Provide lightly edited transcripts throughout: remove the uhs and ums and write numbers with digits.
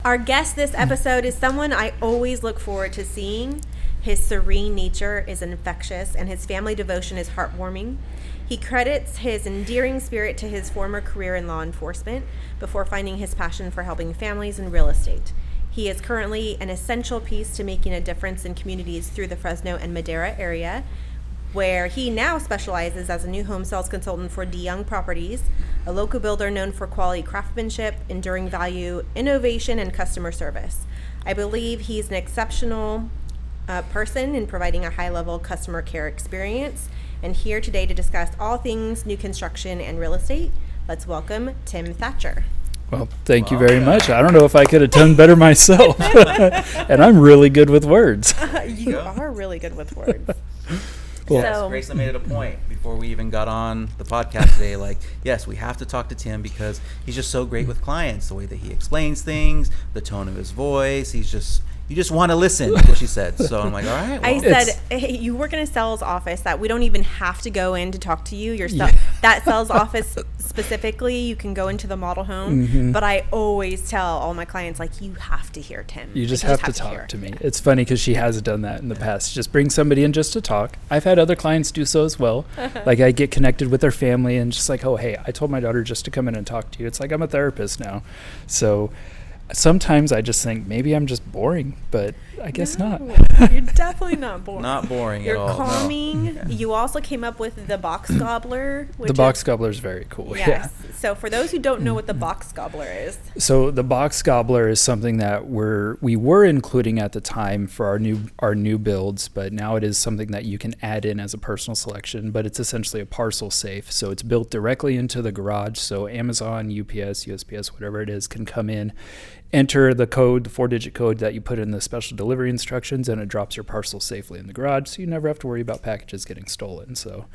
Our guest this episode is someone I always look forward to seeing. His serene nature is infectious, and his family devotion is heartwarming. He credits his endearing spirit to his former career in law enforcement before finding his passion for helping families in real estate. He is currently an essential piece to making a difference in communities through the Fresno and Madera area, where he now specializes as a new home sales consultant for DeYoung Properties, a local builder known for quality craftsmanship, enduring value, innovation, and customer service. I believe he's an exceptional person in providing a high-level customer care experience. And here today to discuss all things new construction and real estate, let's welcome Tim Thatcher. Well, thank you very much. I don't know if I could have done better myself. And I'm really good with words. You are really good with words. Well, yes, Grayson made it a point before we even got on the podcast today. Like, yes, we have to talk to Tim because he's just so great with clients. The way that he explains things, the tone of his voice. You just want to listen, is what she said. So I'm like, all right. Well. I said, hey, you work in a sales office that we don't even have to go in to talk to you. That sales office specifically, you can go into the model home. Mm-hmm. But I always tell all my clients, like, you have to hear Tim. You just have to talk to me. It's funny because she has done that in the past. Just bring somebody in just to talk. I've had other clients do so as well. Like, I get connected with their family and just like, oh, hey, I told my daughter just to come in and talk to you. It's like I'm a therapist now. So sometimes I just think maybe I'm just boring, but I guess not. You're definitely not boring. Not boring at all. You're calming. No. You also came up with the box gobbler. The box gobbler is very cool. Yes. Yeah. So for those who don't know what the box gobbler is. So the box gobbler is something that we were including at the time for our new builds, but now it is something that you can add in as a personal selection, but it's essentially a parcel safe. So it's built directly into the garage. So Amazon, UPS, USPS, whatever it is, can come in, enter the code, the 4-digit code that you put in the special delivery instructions, and it drops your parcel safely in the garage, so you never have to worry about packages getting stolen. So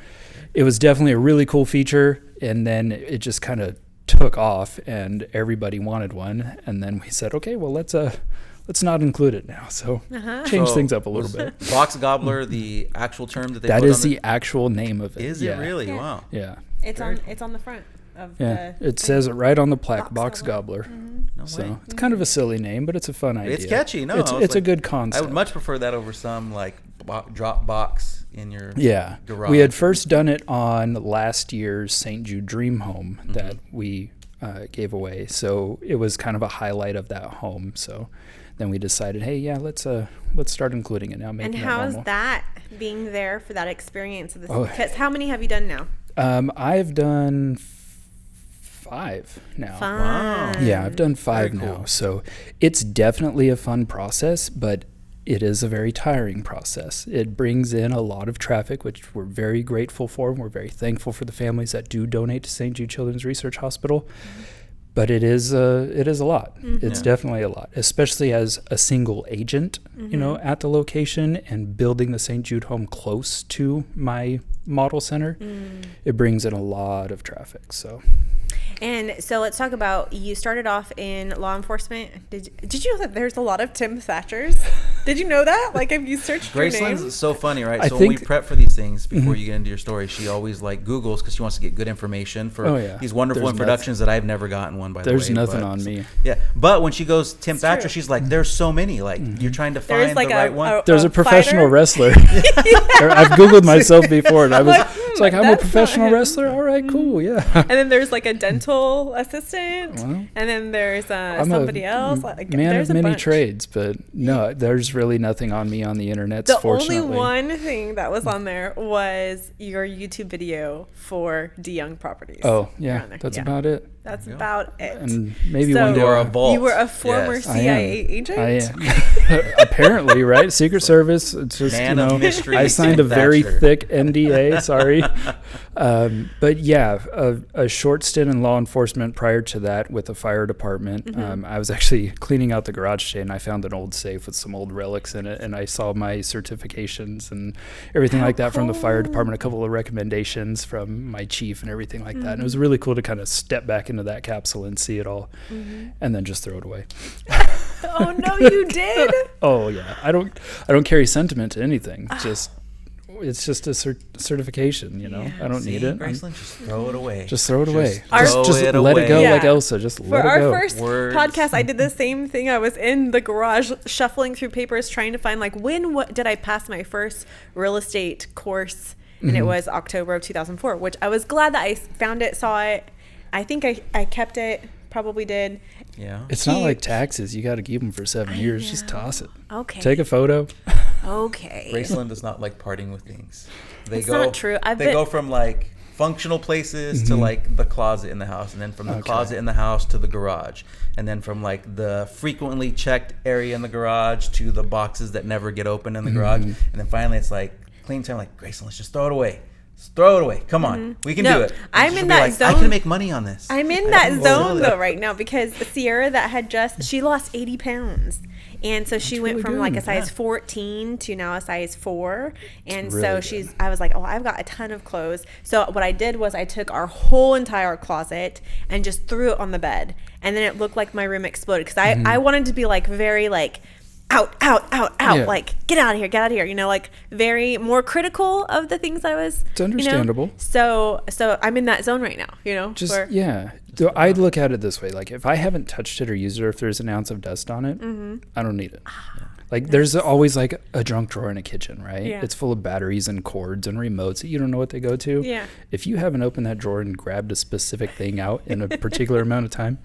it was definitely a really cool feature, and then it just kind of took off, and everybody wanted one, and then we said, okay, well, let's not include it now. So change things up a little bit. Box gobbler, the actual term that they that put is on the actual name of it. Is it really? Yeah. Wow. Yeah. It's on the front. It says it right on the plaque, box gobbler. Mm-hmm. No so way. It's kind of a silly name, but it's a fun idea. It's catchy. No, it's a good concept. I would much prefer that over some like drop box in your garage. We had first done it on last year's St. Jude Dream Home that we gave away, so it was kind of a highlight of that home. So then we decided, hey, let's start including it now. And how's that being there for that experience? Because how many have you done now? I've done 5 now. Wow. Yeah, I've done 5 very now. Cool. So it's definitely a fun process, but it is a very tiring process. It brings in a lot of traffic, which we're very grateful for. We're very thankful for the families that do donate to St. Jude Children's Research Hospital. Mm-hmm. But it is a lot. Mm-hmm. It's definitely a lot, especially as a single agent, at the location and building the St. Jude home close to my model center. It brings in a lot of traffic. And so let's talk about, you started off in law enforcement. Did you know that there's a lot of Tim Thatchers? Did you know that? Like, have you searched your name? Graceland's so funny, right? So when we prep for these things, before you get into your story, she always Googles because she wants to get good information for these wonderful introductions that I've never gotten one, by the way. There's nothing on me. Yeah. But when she goes Tim Thatcher, she's like, there's so many. Like, you're trying to find the right one. There's a professional wrestler. I've Googled myself before, and I was like, I'm a professional wrestler? All right, cool, yeah. And then there's like a dental assistant, and then there's somebody else. Man of many trades, but no, there's really nothing on me on the internet. The only one thing that was on there was your YouTube video for DeYoung Properties. Oh, yeah, that's about it. That's about it. And maybe one day you were a former CIA agent? I am. Apparently, right? Secret Service. It's just, Man of mystery. I signed a very thick NDA, sorry. But yeah, a short stint in law enforcement prior to that with the fire department. I was actually cleaning out the garage today, and I found an old safe with some old relics in it, and I saw my certifications and everything like that from the fire department, a couple of recommendations from my chief and everything like that. And it was really cool to kind of step back into that capsule and see it all, and then just throw it away. Oh no, you did? Oh yeah, I don't carry sentiment to anything. Just it's just a certification, you know. Yeah. I don't need it. Graceland, just throw it away. Just throw it away. Just let it go Yeah. like Elsa. Just let it go. For our first podcast, I did the same thing. I was in the garage shuffling through papers trying to find like what did I pass my first real estate course, and it was October of 2004, which I was glad that I found it, saw it. I think I kept it, probably did. Yeah. It's not like taxes. You got to keep them for 7 years. Just toss it. Okay. Take a photo. Okay. Graceland does not like parting with things. It's not true. They go from like functional places to like the closet in the house, and then from the closet in the house to the garage, and then from like the frequently checked area in the garage to the boxes that never get opened in the garage, and then finally it's like clean time. Like, Graceland, let's just throw it away. Just throw it away. Come on, we can do it. And I'm she'll in be that like, zone. I can make money on this. I'm in that zone though right now because Sierra she lost 80 pounds. And so she went from like a size 14 to now a size 4. And so I was like, oh, I've got a ton of clothes. So what I did was I took our whole entire closet and just threw it on the bed. And then it looked like my room exploded because I wanted to be like very like out, Yeah. like get out of here, you know, like very more critical of the things I was. It's understandable. You know? So I'm in that zone right now, you know. So I'd look at it this way: like if I haven't touched it or used it, or if there's an ounce of dust on it, I don't need it. Like there's always like a junk drawer in a kitchen, right? Yeah. It's full of batteries and cords and remotes that you don't know what they go to. Yeah. If you haven't opened that drawer and grabbed a specific thing out in a particular amount of time,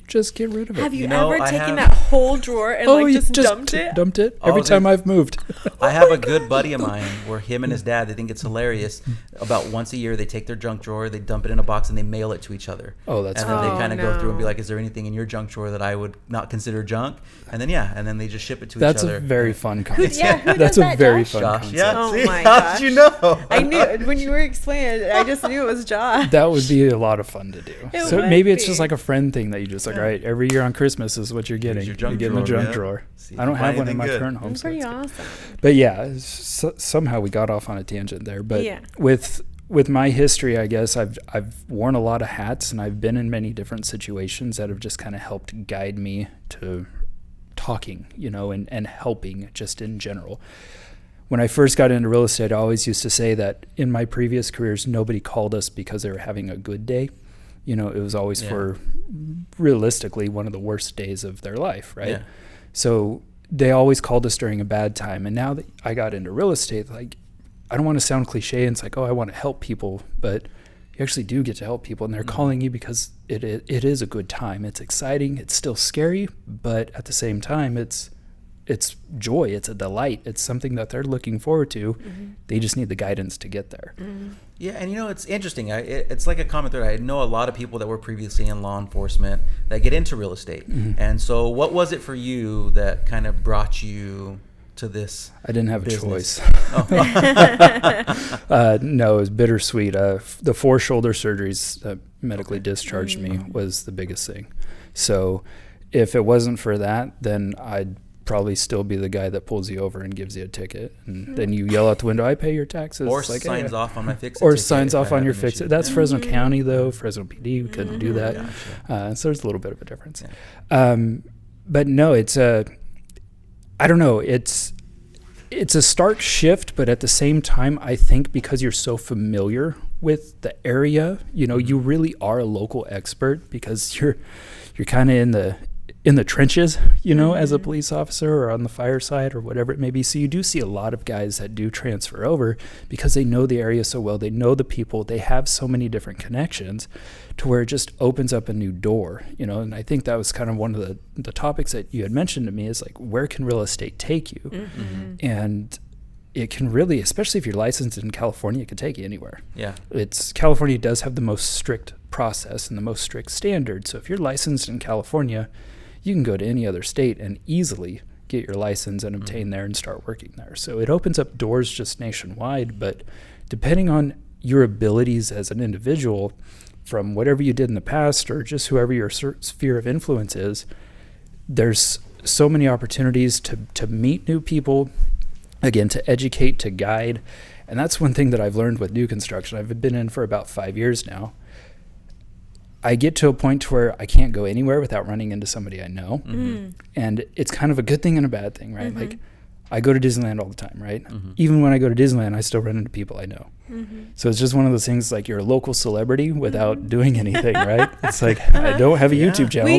just get rid of it. Have you ever taken that whole drawer and just dumped it? Dumped it every time I've moved. I have a good buddy of mine where him and his dad, they think it's hilarious. About once a year, they take their junk drawer, they dump it in a box, and they mail it to each other. Oh, that's And then they kind of go through and be no. like, is there anything in your junk drawer that I would not consider junk? And then they just ship it to That's each other. a very fun concept. Who That's does a that, very Josh? fun Josh, concept. yeah. Oh See, my how gosh. did you know? I knew when you were explaining it. I just knew it was Josh. That would be a lot of fun to do. It So would maybe it's be. just like a friend thing that you just like, all right, every year on Christmas is what you're getting. your junk You're getting the drawer, junk yeah. drawer. See if I don't you have find one in my anything good. current home. That's so pretty it's good. awesome. But yeah, somehow we got off on a tangent there. But Yeah. with my history, I guess I've worn a lot of hats, and I've been in many different situations that have just kind of helped guide me to talking, you know, and helping just in general. When I first got into real estate, I always used to say that in my previous careers, nobody called us because they were having a good day. You know, it was always for realistically one of the worst days of their life, right? Yeah. So they always called us during a bad time. And now that I got into real estate, like, I don't want to sound cliche and it's like, oh, I want to help people, but you actually do get to help people, and they're calling you because it is a good time. It's exciting. It's still scary, but at the same time, it's joy. It's a delight. It's something that they're looking forward to. They just need the guidance to get there. Yeah, and you know, it's interesting. It's like a comment there. I know a lot of people that were previously in law enforcement that get into real estate. And so what was it for you that kind of brought you to this I didn't have business? a choice. No, it was bittersweet. The 4 shoulder surgeries that medically discharged me was the biggest thing. So if it wasn't for that, then I'd probably still be the guy that pulls you over and gives you a ticket, and then you yell out the window, I pay your taxes. Or It's like, signs hey. off on my fix-it Or ticket signs if off I on have your an fix issue. it. That's Fresno County though. Fresno PD, we couldn't do that. So there's a little bit of a difference. But no, it's I don't know. It's a stark shift, but at the same time, I think because you're so familiar with the area, you know, you really are a local expert because you're kind of in the trenches, you know, as a police officer or on the fire side or whatever it may be. So you do see a lot of guys that do transfer over because they know the area so well. They know the people. They have so many different connections to where it just opens up a new door, you know. And I think that was kind of one of the topics that you had mentioned to me is like, where can real estate take you? And it can really, especially if you're licensed in California, it can take you anywhere. Yeah. California does have the most strict process and the most strict standards. So if you're licensed in California, you can go to any other state and easily get your license and obtain there and start working there. So it opens up doors just nationwide, but depending on your abilities as an individual from whatever you did in the past or just whoever your sphere of influence is, there's so many opportunities to meet new people, again, to educate, to guide. And that's one thing that I've learned with new construction. I've been in for about 5 years now. I get to a point where I can't go anywhere without running into somebody I know. And it's kind of a good thing and a bad thing, right? Like, I go to Disneyland all the time, right? Even when I go to Disneyland, I still run into people I know. So it's just one of those things, like, you're a local celebrity without doing anything, right? It's like, I don't have a YouTube channel,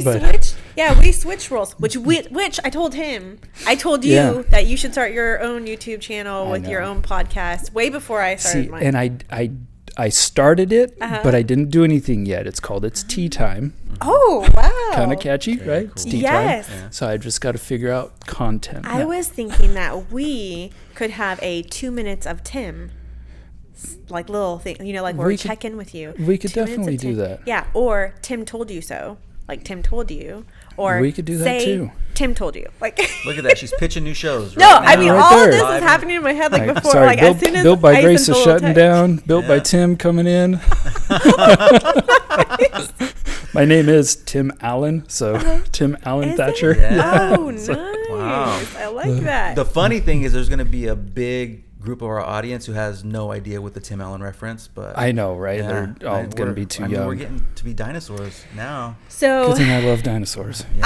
we switch roles, which I told him. I told you that you should start your own YouTube channel with your own podcast way before I started mine. And I started it, but I didn't do anything yet. It's called It's Tea Time. Oh, wow. Kind of catchy, right? Cool. It's tea time. Yeah. So I just got to figure out content. I was thinking that we could have a 2 minutes of Tim, like little thing, like where we check in with you. We could definitely do that. Yeah, or Tim told you so, like Tim told you, or we could do that too. Tim told you, like. Look at that, she's pitching new shows. No, Right now. I mean Right all there. of this is happening in my head, like before, sorry, as soon as Built by I Grace sent is the shutting little down. Built by Tim coming in. My name is Tim Allen, so Tim Allen Thatcher. Yeah. Oh, nice. Wow. I like that. The funny thing is, there's going to be a big group of our audience who has no idea with the Tim Allen reference, but I know, right? yeah, They're all going to be too young. We're getting to be dinosaurs now. So Good thing I love dinosaurs. Yeah.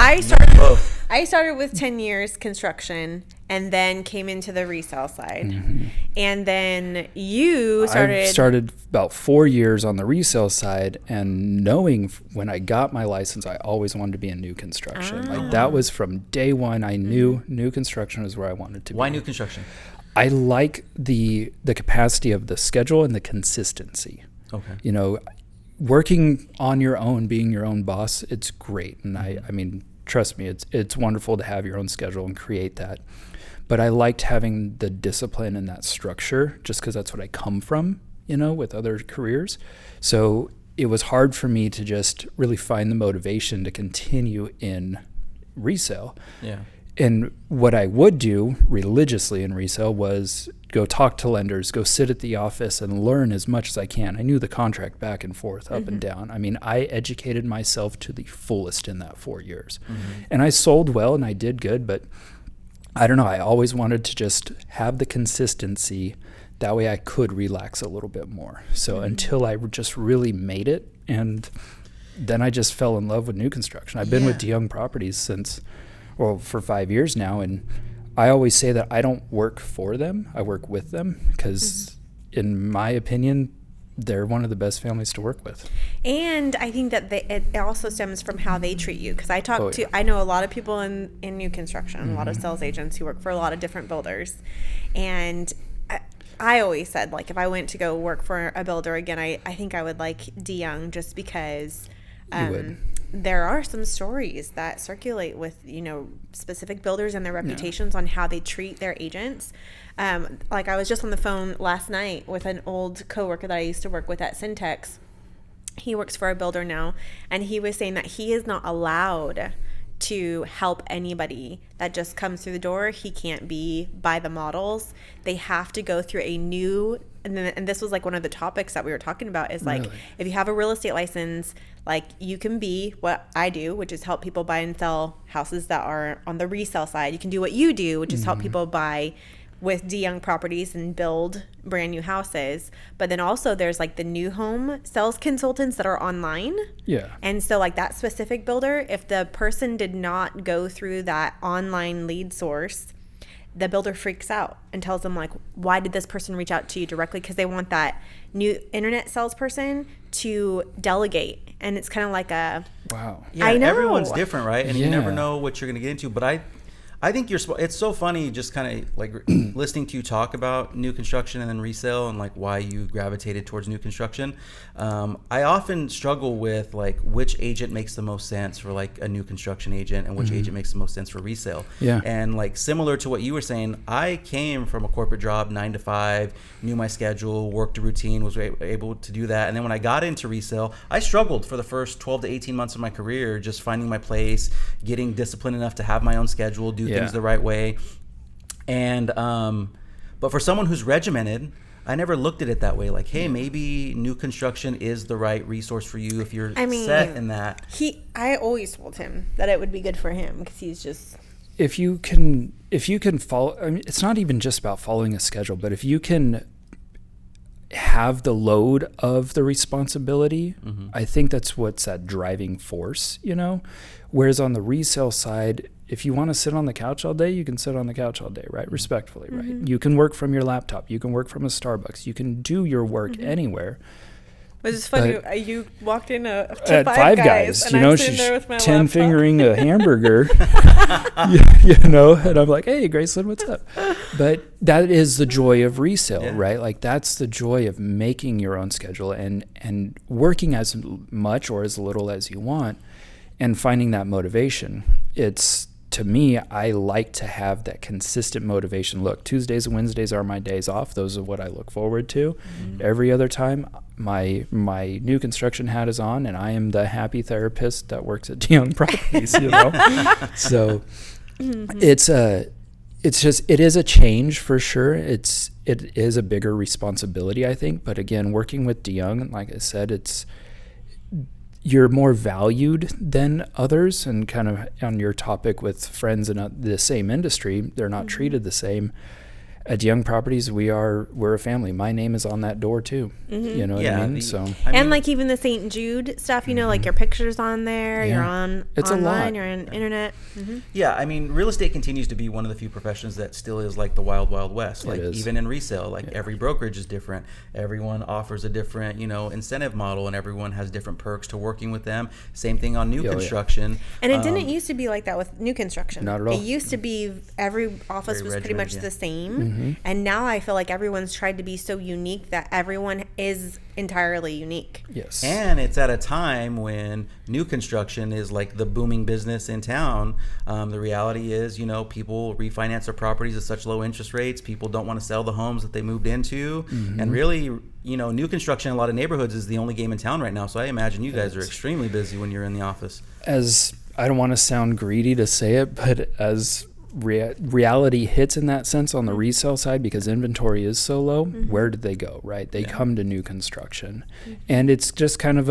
I started with 10 years construction and then came into the resale side. And then you I started about 4 years on the resale side, and knowing when I got my license, I always wanted to be in new construction. Like, that was from day one. I knew new construction was where I wanted to be. Why new construction? I like the capacity of the schedule and the consistency. Okay. Working on your own, being your own boss, it's great. And I mean, trust me, it's wonderful to have your own schedule and create that. But I liked having the discipline and that structure just because that's what I come from, with other careers. So it was hard for me to just really find the motivation to continue in resale. Yeah. And what I would do religiously in resale was go talk to lenders, go sit at the office and learn as much as I can. I knew the contract back and forth, up and down. I mean, I educated myself to the fullest in that 4 years. And I sold well and I did good, but I don't know. I always wanted to just have the consistency. That way I could relax a little bit more. So until I just really made it, and then I just fell in love with new construction. I've been with DeYoung Properties for 5 years now, and I always say that I don't work for them, I work with them, because in my opinion, they're one of the best families to work with. And I think that it also stems from how they treat you, because I know a lot of people in new construction, a lot of sales agents who work for a lot of different builders, and I always said, like, if I went to go work for a builder again, I think I would like DeYoung, just because there are some stories that circulate with, specific builders and their reputations on how they treat their agents. Like, I was just on the phone last night with an old coworker that I used to work with at Syntex. He works for a builder now, and he was saying that he is not allowed to help anybody that just comes through the door. He can't be by the models. They have to go through a new, and this was like one of the topics that we were talking about, is like, if you have a real estate license, like, you can be what I do, which is help people buy and sell houses that are on the resale side. You can do what you do, which is help people buy with DeYoung Properties and build brand new houses. But then also there's like the new home sales consultants that are online. Yeah. And so like that specific builder, if the person did not go through that online lead source, the builder freaks out and tells them, like, why did this person reach out to you directly? Because they want that new internet salesperson to delegate. And it's kind of like wow. Yeah, I know. Everyone's different, right? And you never know what you're going to get into. But I think it's so funny just kind of like listening to you talk about new construction and then resale and like why you gravitated towards new construction. I often struggle with like which agent makes the most sense for like a new construction agent and which agent makes the most sense for resale. Yeah. And like similar to what you were saying, I came from a corporate job, 9 to 5, knew my schedule, worked a routine, was able to do that. And then when I got into resale, I struggled for the first 12 to 18 months of my career, just finding my place, getting disciplined enough to have my own schedule, do things the right way. And but for someone who's regimented, I never looked at it that way. Like, hey, maybe new construction is the right resource for you if you're set in that. I always told him that it would be good for him because he's just. If you can follow, I mean, it's not even just about following a schedule, but if you can have the load of the responsibility, I think that's what's that driving force, you know? Whereas on the resale side, if you want to sit on the couch all day, you can sit on the couch all day, right? Respectfully, right? You can work from your laptop. You can work from a Starbucks. You can do your work anywhere. Which is funny. You walked in to at Five Guys, and you know, I'm sitting she's there with my 10 laptop. fingering a hamburger, you know, and I'm like, hey, Graceland, what's up? But that is the joy of resale, right? Like that's the joy of making your own schedule and working as much or as little as you want and finding that motivation. It's, to me, I like to have that consistent motivation. Look, Tuesdays and Wednesdays are my days off. Those are what I look forward to. Every other time, my new construction hat is on, and I am the happy therapist that works at DeYoung Properties, you know? So it is a change for sure. It is a bigger responsibility, I think. But again, working with DeYoung, like I said, you're more valued than others, and kind of on your topic with friends in the same industry, they're not treated the same. At DeYoung Properties, we're a family. My name is on that door too. You know what I mean? And like even the St. Jude stuff, you know, like your pictures on there, you're it's online, you're on internet. Yeah, I mean, real estate continues to be one of the few professions that still is like the wild, wild west. Like even in resale, like every brokerage is different. Everyone offers a different, you know, incentive model, and everyone has different perks to working with them. Same thing on new construction. And it didn't used to be like that with new construction. Not at all. It used to be every office was pretty much the same. And now I feel like everyone's tried to be so unique that everyone is entirely unique. Yes. And it's at a time when new construction is like the booming business in town. The reality is, you know, people refinance their properties at such low interest rates. People don't want to sell the homes that they moved into. And really, you know, new construction in a lot of neighborhoods is the only game in town right now. So I imagine you guys are extremely busy when you're in the office. As I don't want to sound greedy to say it, but as reality hits in that sense on the resale side, because inventory is so low, where did they go, right? They come to new construction. And it's just kind of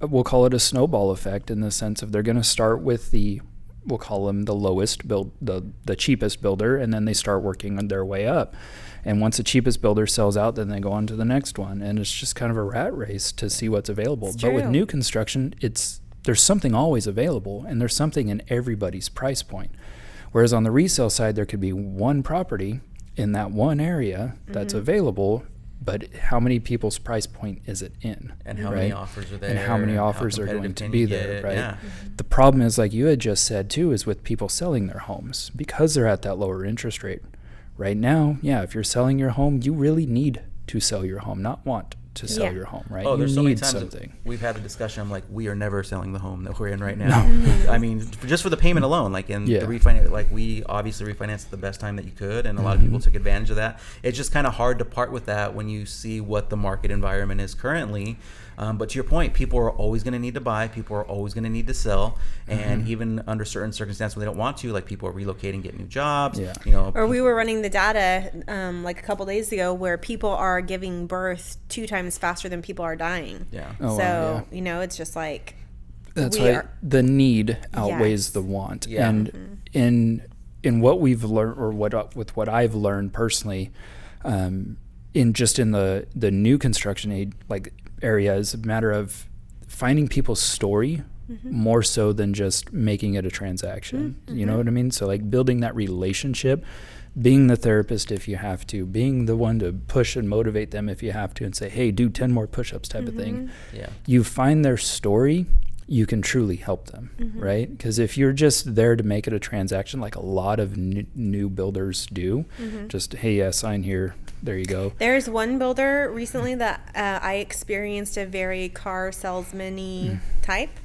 we'll call it a snowball effect, in the sense of they're going to start with we'll call them the lowest the cheapest builder, and then they start working on their way up. And once the cheapest builder sells out, then they go on to the next one. And it's just kind of a rat race to see what's available. But with new construction, there's something always available, and there's something in everybody's price point. Whereas on the resale side, there could be one property in that one area that's available, but how many people's price point is it in? And how many offers are there? And how many offers are going to be there, right? Yeah. The problem is, like you had just said too, is with people selling their homes, because they're at that lower interest rate. Right now, if you're selling your home, you really need to sell your home, not want to sell your home, right? Oh, there's so many times something. We've had a discussion. I'm like, we are never selling the home that we're in right now. I mean, just for the payment alone, like in the refinance, like we obviously refinanced at the best time that you could, and a lot of people took advantage of that. It's just kind of hard to part with that when you see what the market environment is currently. But to your point, people are always going to need to buy. People are always going to need to sell. And even under certain circumstances when they don't want to, like people are relocating, get new jobs. Yeah. You know, or we were running the data like a couple days ago where people are giving birth 2 times faster than people are dying. Yeah. Oh, So, you know, it's just like... That's why the need outweighs the want. Yeah. And in what we've learned, or what I've learned personally, in the new construction area, is a matter of finding people's story more so than just making it a transaction. You know what I mean? So like building that relationship, being the therapist if you have to, being the one to push and motivate them if you have to, and say, hey, do 10 more push-ups type of thing. Yeah. You find their story, you can truly help them, right? Because if you're just there to make it a transaction, like a lot of new builders do, just, hey, sign here, there you go. There's one builder recently that I experienced a very car salesman-y type,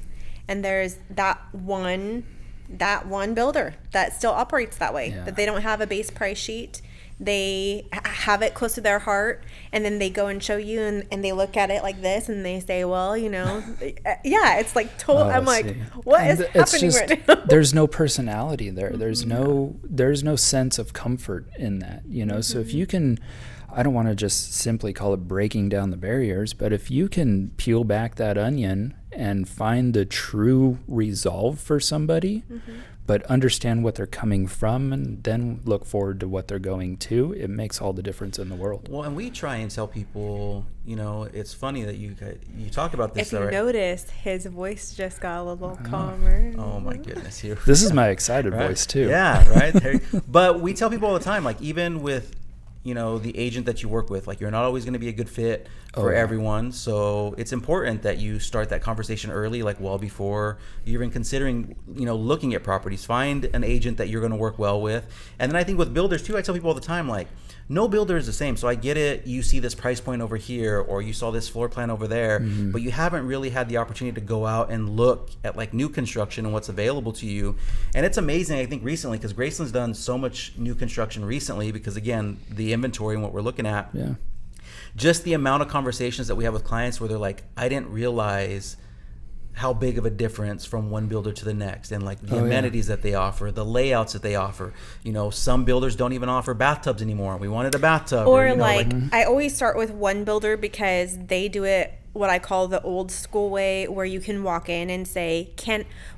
and there's that one builder that still operates that way, that they don't have a base price sheet. They have it close to their heart, and then they go and show you, and they look at it like this, and they say, well, you know, it's like total. I'm like, what is happening right now? There's no personality there. There's no sense of comfort in that, you know. So if you can, I don't want to just simply call it breaking down the barriers, but if you can peel back that onion and find the true resolve for somebody, but understand what they're coming from and then look forward to what they're going to. It makes all the difference in the world. Well, and we try and tell people, it's funny that you talked about this. If you notice, his voice just got a little calmer. Oh my goodness. This is my excited voice too. Yeah, right. But we tell people all the time, like even with the agent that you work with, like you're not always going to be a good fit for everyone. So it's important that you start that conversation early, like well before you're even considering, looking at properties. Find an agent that you're going to work well with. And then I think with builders too, I tell people all the time, like no builder is the same. So I get it. You see this price point over here, or you saw this floor plan over there, but you haven't really had the opportunity to go out and look at like new construction and what's available to you. And it's amazing, I think recently, because Graceland's done so much new construction recently because again, the inventory and what we're looking at. Yeah. Just the amount of conversations that we have with clients where they're like, I didn't realize how big of a difference from one builder to the next, and like the amenities that they offer, the layouts that they offer. Some builders don't even offer bathtubs anymore. We wanted a bathtub. Or I always start with one builder because they do it what I call the old school way, where you can walk in and say,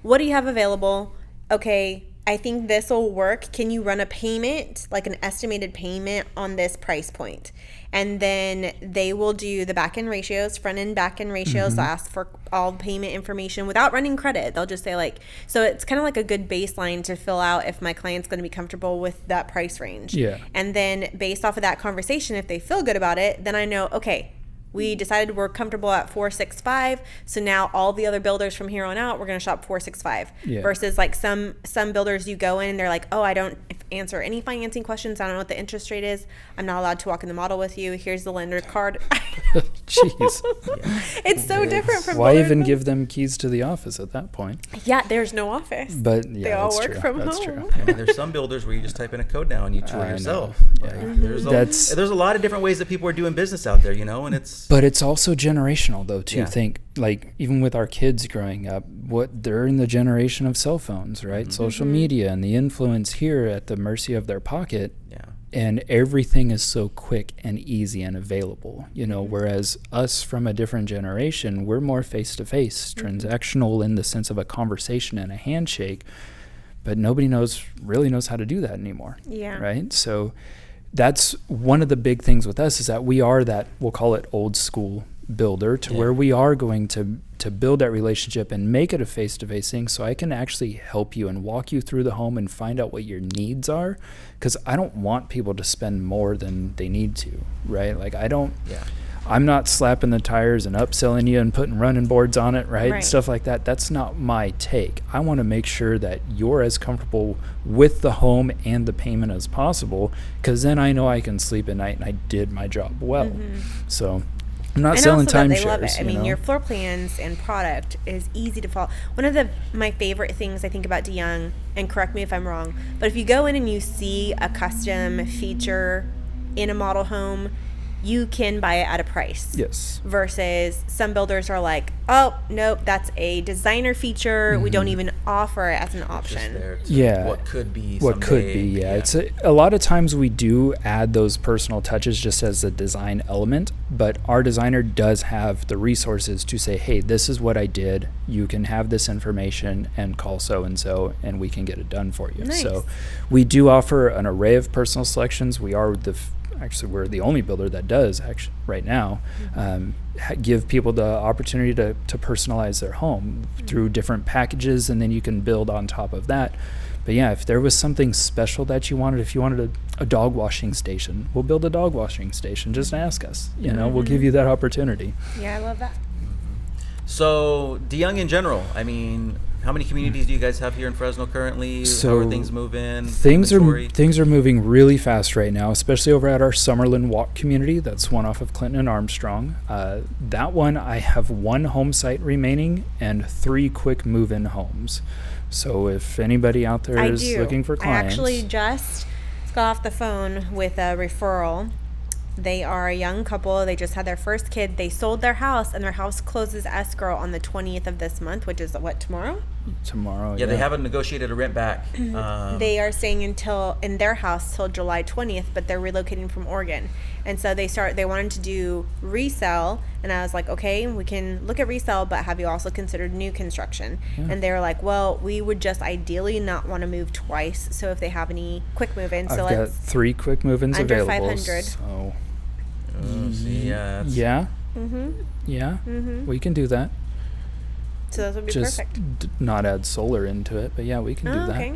what do you have available? Okay, I think this will work. Can you run a payment, like an estimated payment on this price point? And then they will do the back-end ratios, front-end, back-end ratios. They'll ask for all payment information without running credit. They'll just say so it's kind of like a good baseline to fill out if my client's going to be comfortable with that price range. Yeah. And then based off of that conversation, if they feel good about it, then I know, okay, we decided we're comfortable at 465. So now all the other builders from here on out, we're going to shop 465. Yeah. Versus like some builders, you go in and they're like, oh, I don't answer any financing questions. I don't know what the interest rate is. I'm not allowed to walk in the model with you. Here's the lender's card. Jeez. It's so different from why even give them keys to the office at that point? Yeah, there's no office. But they all work from that's home. True. I mean, there's some builders where you just type in a code now and you tour yourself. Yeah. There's a lot of different ways that people are doing business out there, and it's. But it's also generational though too. Yeah. Think like even with our kids growing up, they're in the generation of cell phones, right? Social media and the influence here at the mercy of their pocket. Yeah. And everything is so quick and easy and available, whereas us from a different generation, we're more face-to-face, transactional in the sense of a conversation and a handshake, but nobody really knows how to do that anymore. Yeah. Right? So that's one of the big things with us is that we are that, we'll call it old school builder to where we are going to build that relationship and make it a face-to-face thing, so I can actually help you and walk you through the home and find out what your needs are, because I don't want people to spend more than they need to, right? Like I'm not slapping the tires and upselling you and putting running boards on it, right? Stuff like that. That's not my take. I want to make sure that you're as comfortable with the home and the payment as possible, because then I know I can sleep at night and I did my job well. So I'm not selling timeshares. Love it. I mean, your floor plans and product is easy to follow. One of my favorite things I think about DeYoung, and correct me if I'm wrong, but if you go in and you see a custom feature in a model home, you can buy it at a price. Yes. Versus some builders are like, oh, nope, that's a designer feature. We don't even offer it as an option. What could be yeah. It's a lot of times we do add those personal touches just as a design element, but our designer does have the resources to say, hey, this is what I did. You can have this information and call so-and-so and we can get it done for you. Nice. So we do offer an array of personal selections. We are we're the only builder that does actually right now give people the opportunity to personalize their home through different packages, and then you can build on top of that. But yeah, if there was something special that you wanted, if you wanted a dog washing station, we'll build a dog washing station. Just ask us, we'll give you that opportunity. Yeah, I love that. So DeYoung in general, I mean, how many communities do you guys have here in Fresno currently? So how are things moving? Things are moving really fast right now, especially over at our Summerlin Walk community. That's one off of Clinton and Armstrong. That one, I have one home site remaining and 3 quick move-in homes. So if anybody out there is looking for clients. I actually just got off the phone with a referral. They are a young couple. They just had their first kid. They sold their house, and their house closes escrow on the 20th of this month, which is tomorrow? tomorrow. Yeah, they haven't negotiated a rent back. They are staying in their house till July 20th, but they're relocating from Oregon. And so they wanted to do resale, and I was like, okay, we can look at resale, but have you also considered new construction? Yeah. And they were like, well, we would just ideally not want to move twice. So if they have any quick move-ins, I've got 3 quick move-ins under available. 500. So Yeah. yeah, Mm-hmm. we can do that. So those would be Just perfect. not add solar into it, but yeah, we can do that. Okay.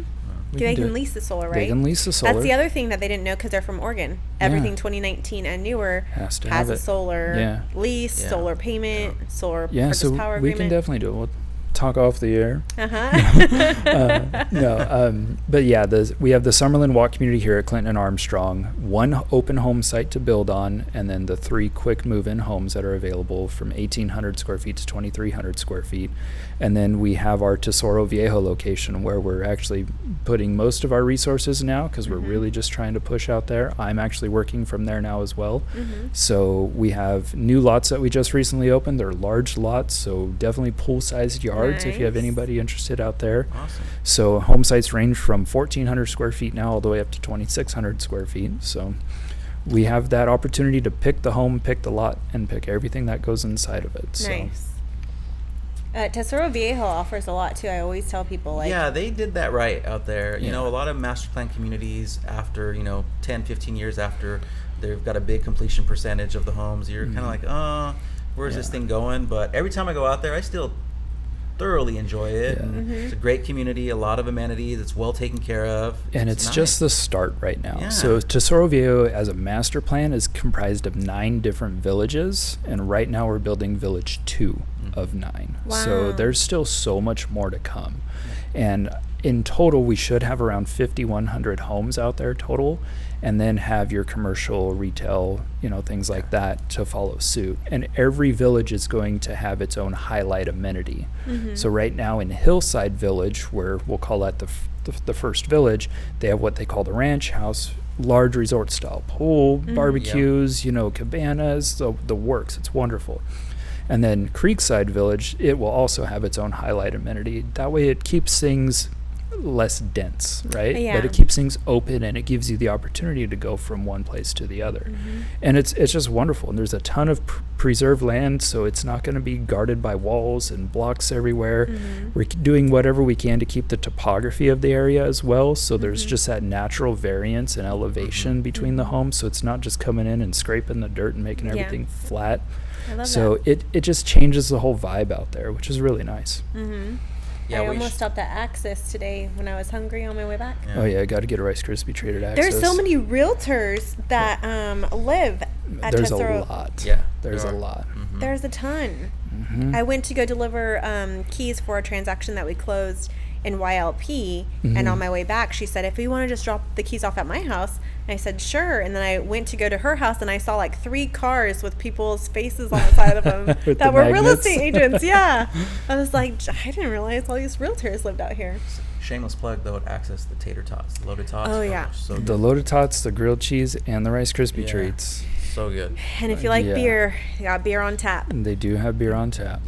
We They do can it. lease the solar, right? They can lease the solar. That's the other thing that they didn't know because they're from Oregon. Everything 2019 and newer Has to has have a it. solar Yeah. lease, Yeah. solar payment, solar Yeah, purchase so power we agreement. can definitely do it. We'll talk off the air. Uh-huh. But yeah, we have the Summerlin Walk community here at Clinton and Armstrong, 1 open home site to build on, and then the 3 quick move-in homes that are available from 1,800 square feet to 2,300 square feet. And then we have our Tesoro Viejo location where we're actually putting most of our resources now because we're really just trying to push out there. I'm actually working from there now as well. So we have new lots that we just recently opened. They're large lots, so definitely pool-sized yards if you have Nice. anybody interested out there. Awesome. So home sites range from 1,400 square feet now all the way up to 2,600 square feet. So we have that opportunity to pick the home, pick the lot, and pick everything that goes inside of it. So Nice. Tesoro Viejo offers a lot too. I always tell people like, Yeah, they did that right out there. You Yeah. know, a lot of master plan communities after, 10, 15 years after, they've got a big completion percentage of the homes. You're kind of like, where's this Yeah. thing going? But every time I go out there, I still thoroughly enjoy it. Yeah. And It's a great community, a lot of amenities. It's well taken care of. And it's nice. just the start right now. Yeah. So Tesoro Viejo as a master plan is comprised of 9 different villages, and right now we're building village 2 of 9. So Wow. there's still so much more to come. And in total, we should have around 5,100 homes out there total, and then have your commercial, retail, things like that to follow suit. And every village is going to have its own highlight amenity. So right now in Hillside Village, where we'll call that the first village, they have what they call the ranch house, large resort style pool, barbecues, cabanas, the works. It's wonderful. And then Creekside Village, it will also have its own highlight amenity. That way it keeps things less dense, right? Yeah. But it keeps things open and it gives you the opportunity to go from one place to the other. And it's just wonderful. And there's a ton of preserved land, so it's not going to be guarded by walls and blocks everywhere. We're doing whatever we can to keep the topography of the area as well, so there's just that natural variance and elevation between the homes, so it's not just coming in and scraping the dirt and making Yeah. everything flat. I love So that. it just changes the whole vibe out there, which is really nice. Yeah, I we almost stopped at Access today when I was hungry on my way back. Oh yeah, got to get a Rice Krispie treat at Access. There's so many realtors that live at There's Tesoro. a lot. Yeah, There's there a are. lot. There's a ton. Mm-hmm. I went to go deliver keys for a transaction that we closed in YLP, and on my way back, she said, if we want to just drop the keys off at my house, I said, sure. And then I went to go to her house, and I saw like 3 cars with people's faces on the side of them With that the were real magnets. estate agents. Yeah. I was like, I didn't realize all these realtors lived out here. Shameless plug though, at Access, the tater tots, the loaded tots. Oh, yeah. So The loaded tots, the grilled cheese, and the Rice Krispie Yeah. treats. so good. And if you like Yeah. beer, you got beer on tap. And they do have beer on tap.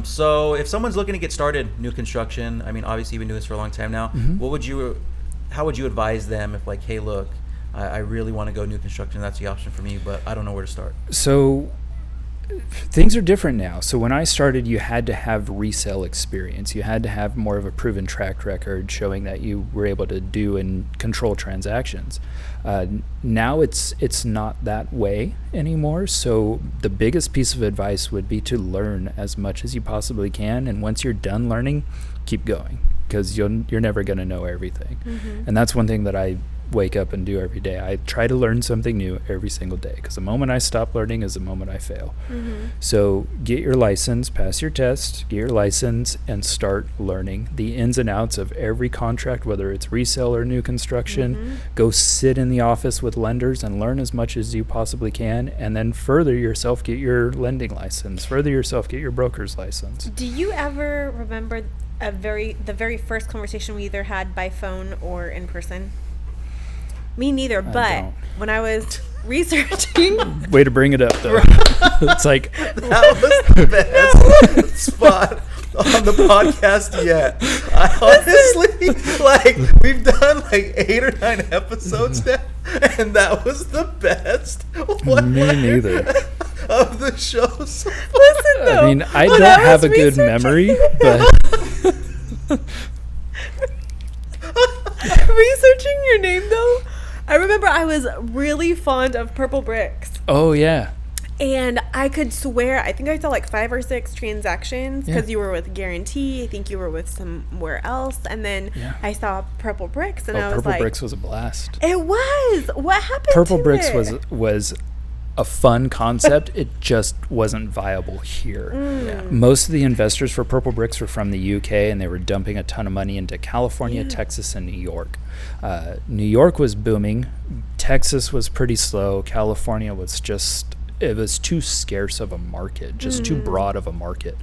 So if someone's looking to get started, new construction, I mean, obviously you've been doing this for a long time now. How would you advise them if like, hey, look, I really want to go new construction. That's the option for me, but I don't know where to start. So things are different now. So when I started, you had to have resale experience. You had to have more of a proven track record showing that you were able to do and control transactions. Now it's not that way anymore. So the biggest piece of advice would be to learn as much as you possibly can. And once you're done learning, keep going, because you're never going to know everything. And that's one thing that I wake up and do every day. I try to learn something new every single day, because the moment I stop learning is the moment I fail. So get your license, pass your test, get your license, and start learning the ins and outs of every contract, whether it's resale or new construction. Go sit in the office with lenders and learn as much as you possibly can, and then further yourself, get your lending license, further yourself, get your broker's license. Do you ever remember the very first conversation we either had by phone or in person? Me neither, but don't. when I was researching, Way to bring it up, though. It's like, That was the best spot on the podcast yet. I honestly, like, we've done like 8 or 9 episodes now, and that was the best one Me neither. of the show. So Listen, though, I mean, I when don't have was a good researching- memory, but Researching your name, though, I remember I was really fond of Purple Bricks. oh yeah. And I could swear, I think I saw like 5 or 6 transactions because Yeah. you were with Guarantee. I think you were with somewhere else. And then Yeah. I saw Purple Bricks, and I was Purple like, Bricks was a blast. it was. What happened Purple to Bricks it? was a fun concept. It just wasn't viable here. yeah. Most of the investors for Purple Bricks were from the UK, and they were dumping a ton of money into California, Texas, and New York. New York was booming. Texas was pretty slow. California was just, it was too scarce of a market, just too broad of a market.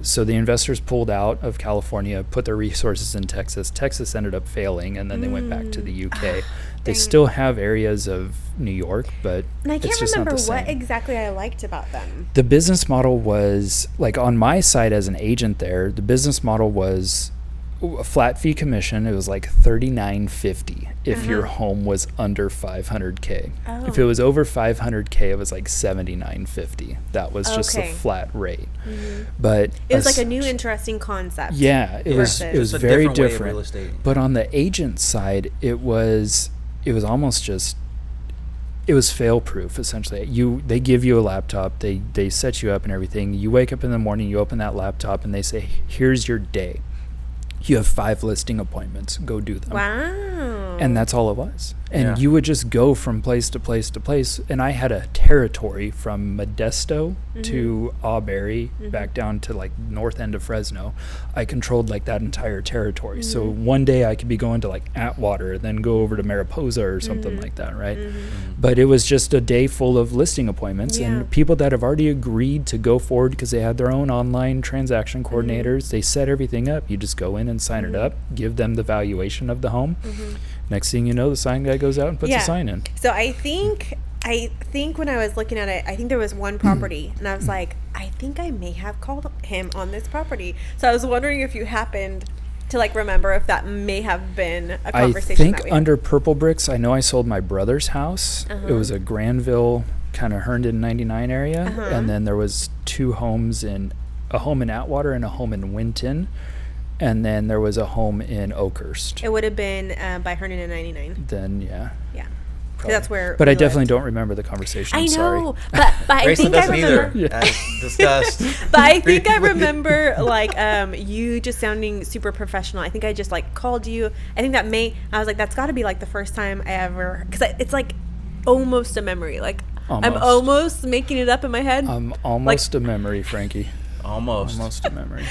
So the investors pulled out of California, put their resources in Texas. Texas ended up failing, and then they went back to the UK. They dang. still have areas of New York, but And I it's can't just not remember the what same. exactly I liked about them. The business model was, like, on my side as an agent there, the business model was a flat fee commission. It was like $39.50 if your home was under 500K. If it Oh. was over 500K, it was like $79.50. That was just Okay. a flat rate. But It was like a as- new interesting concept. yeah, it was versus- It's a very different way of different. real estate. But on the agent side, it was almost just, it was fail proof essentially. They give you a laptop, they set you up and everything. You wake up in the morning, you open that laptop, and they say, "Here's your day. You have 5 listing appointments. Go do them." Wow. And that's all it was. And Yeah. you would just go from place to place to place. And I had a territory from Modesto to Auberry back down to like north end of Fresno. I controlled like that entire territory. So one day I could be going to like Atwater, then go over to Mariposa or something like that, right? But it was just a day full of listing appointments Yeah. and people that have already agreed to go forward because they had their own online transaction coordinators. They set everything up. You just go in and sign it up, give them the valuation of the home. Next thing you know, the sign guy goes out and puts a sign in. So I think when I was looking at it, I think there was one property, and I was like, I think I may have called him on this property. So I was wondering if you happened to like remember if that may have been a I conversation think that we had. under Purple Bricks, I know I sold my brother's house. It was a Granville, kind of Herndon 99 area. And then there was 2 homes a home in Atwater and a home in Winton. And then there was a home in Oakhurst. It would have been by Herndon and 99. Then, yeah. Yeah. probably. That's where. But I we definitely lived. don't remember the conversation. I I'm sorry. know, but I Grayson think I doesn't remember. either, as discussed. But I think I remember like you just sounding super professional. I think I just like called you. I think I was like, that's got to be like the first time I ever, because it's like almost a memory. Like I'm Almost. almost making it up in my head. I'm almost a memory, Frankie. Almost. Almost a memory.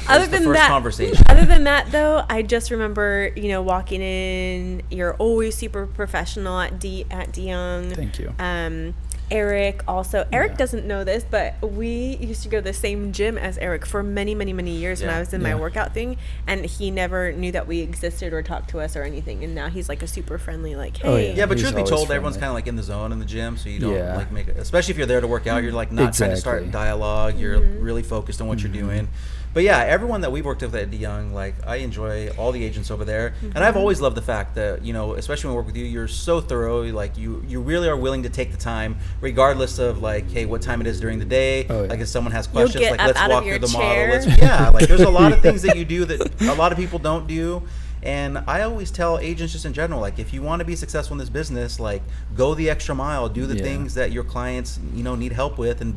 Other the than first that, conversation. other than that though, I just remember walking in. You're always super professional at DeYoung. Thank you. Eric also. Eric Yeah. doesn't know this, but we used to go to the same gym as Eric for many, many, many years when Yeah. I was in my Yeah. workout thing, and he never knew that we existed or talked to us or anything. And now he's like a super friendly, like, hey. Oh, yeah. Yeah, but He's truth be always told, everyone's friendly. kind of like in the zone in the gym, so you don't Yeah. like make it. Especially if you're there to work out, you're like not trying to start Exactly. dialogue. You're really focused on what you're doing. But yeah, everyone that we've worked with at DeYoung, like I enjoy all the agents over there, and I've always loved the fact that especially when I work with you, you're so thorough. Like you really are willing to take the time, regardless of like, hey, what time it is during the day. Oh, yeah. Like if someone has You'll questions, get like up let's out of walk your through the chair. model. Yeah, like there's a lot of things that you do that a lot of people don't do. And I always tell agents just in general, like if you want to be successful in this business, like go the extra mile, do the Yeah. things that your clients, need help with, and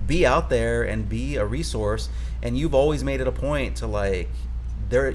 be out there and be a resource. And you've always made it a point to like,